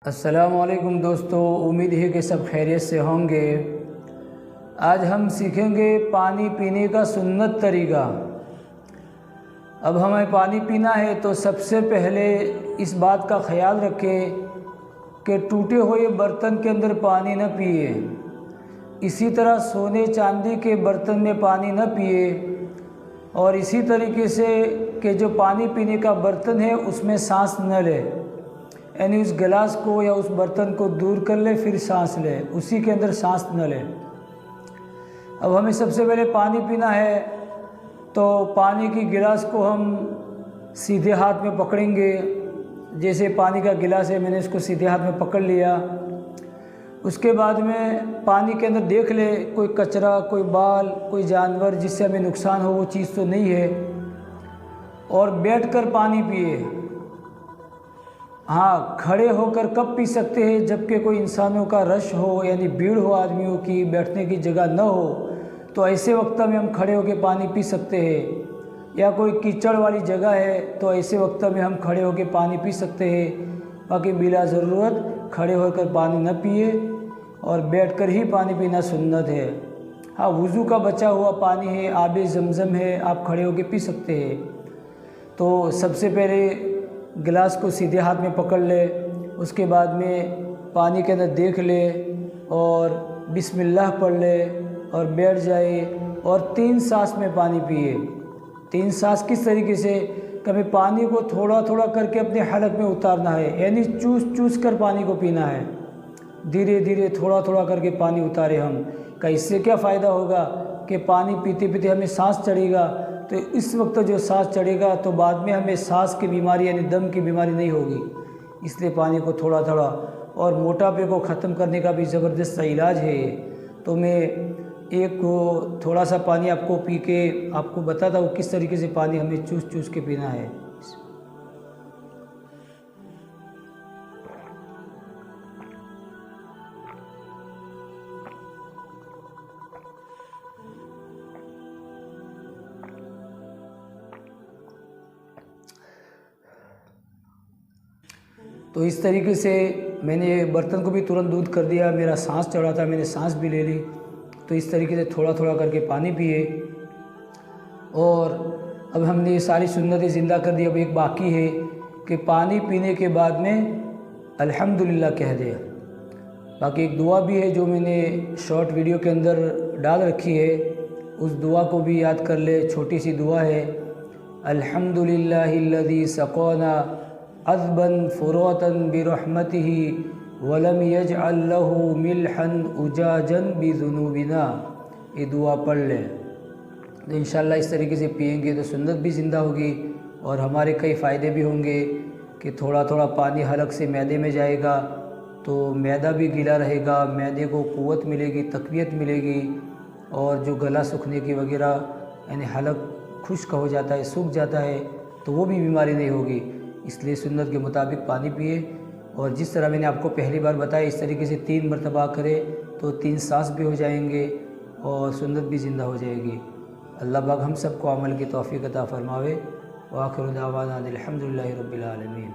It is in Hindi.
अस्सलामुअलैकुम दोस्तों, उम्मीद है कि सब खैरियत से होंगे। आज हम सीखेंगे पानी पीने का सुन्नत तरीका। अब हमें पानी पीना है तो सबसे पहले इस बात का ख्याल रखें कि टूटे हुए बर्तन के अंदर पानी न पिए। इसी तरह सोने चांदी के बर्तन में पानी न पिए। और इसी तरीके से कि जो पानी पीने का बर्तन है उसमें सांस न ले, यानी उस गिलास को या उस बर्तन को दूर कर ले फिर सांस ले, उसी के अंदर सांस न ले। अब हमें सबसे पहले पानी पीना है तो पानी की गिलास को हम सीधे हाथ में पकड़ेंगे। जैसे पानी का गिलास है, मैंने इसको सीधे हाथ में पकड़ लिया। उसके बाद में पानी के अंदर देख ले कोई कचरा, कोई बाल, कोई जानवर जिससे हमें नुकसान हो वो चीज़ तो नहीं है। और बैठकर पानी पिए। हाँ, खड़े होकर कब पी सकते हैं? जबकि कोई इंसानों का रश हो, यानी भीड़ हो, आदमियों की बैठने की जगह न हो, तो ऐसे वक्त में हम खड़े होकर पानी पी सकते हैं। या कोई कीचड़ वाली जगह है तो ऐसे वक्त में हम खड़े होकर पानी पी सकते हैं। बाकी बिला ज़रूरत खड़े होकर पानी न पिए और बैठकर ही पानी पीना सुन्नत है। हाँ, वज़ू का बचा हुआ पानी है, आबे ज़मज़म है, आप खड़े होकर पी सकते हैं। तो सबसे पहले गिलास को सीधे हाथ में पकड़ ले, उसके बाद में पानी के अंदर देख ले और बिस्मिल्लाह पढ़ ले और बैठ जाए और 3 सांस में पानी पिए। 3 सांस किस तरीके से? कभी पानी को थोड़ा थोड़ा करके अपने हलक में उतारना है, यानी चूस चूस कर पानी को पीना है। धीरे धीरे थोड़ा थोड़ा करके पानी उतारे हम। का इससे क्या फ़ायदा होगा कि पानी पीते पीते हमें सांस चढ़ेगा, तो इस वक्त जो सांस चढ़ेगा तो बाद में हमें सांस की बीमारी यानी दम की बीमारी नहीं होगी। इसलिए पानी को थोड़ा थोड़ा, और मोटापे को ख़त्म करने का भी ज़बरदस्त इलाज है ये। तो मैं एक को थोड़ा सा पानी आपको पी के आपको बताता हूँ किस तरीके से पानी हमें चूस चूस के पीना है। तो इस तरीके से मैंने बर्तन को भी तुरंत दूध कर दिया, मेरा सांस चढ़ा था, मैंने सांस भी ले ली। तो इस तरीके से थोड़ा थोड़ा करके पानी पिए। और अब हमने ये सारी सुन्नतें ज़िंदा कर दी। अब एक बाकी है कि पानी पीने के बाद में अल्हम्दुलिल्लाह कह दे। बाकी एक दुआ भी है जो मैंने शॉर्ट वीडियो के अंदर डाल रखी है, उस दुआ को भी याद कर ले। छोटी सी दुआ है, अल्हम्दुलिल्लाहिल्लज़ी सक़ाना अज़बन फ़ुरातन बिरहमतिही वलम यजअल लहू मिल्हन उजाजन बिज़ुनूबिना। ये दुआ पढ़ लें तो इंशाअल्लाह इस तरीके से पिएंगे तो सुन्नत भी ज़िंदा होगी और हमारे कई फ़ायदे भी होंगे कि थोड़ा थोड़ा पानी हलक से मैदे में जाएगा तो मैदा भी गीला रहेगा, मैदे को क़ुव्वत मिलेगी, तक़वियत मिलेगी। और जो गला सूखने की वगैरह यानी हलक खुश्क हो जाता है, सूख जाता है, तो वो भी बीमारी नहीं होगी। इसलिए सुन्नत के मुताबिक पानी पिए। और जिस तरह मैंने आपको पहली बार बताया इस तरीके से 3 मरतबा करे तो 3 सांस भी हो जाएंगे और सुन्नत भी ज़िंदा हो जाएगी। अल्लाह पाक हम सबको अमल की तौफ़ीक़ अता फ़रमावे। व आखिरु दावाना अनिल हम्दुलिल्लाहि रब्बिल आलमीन।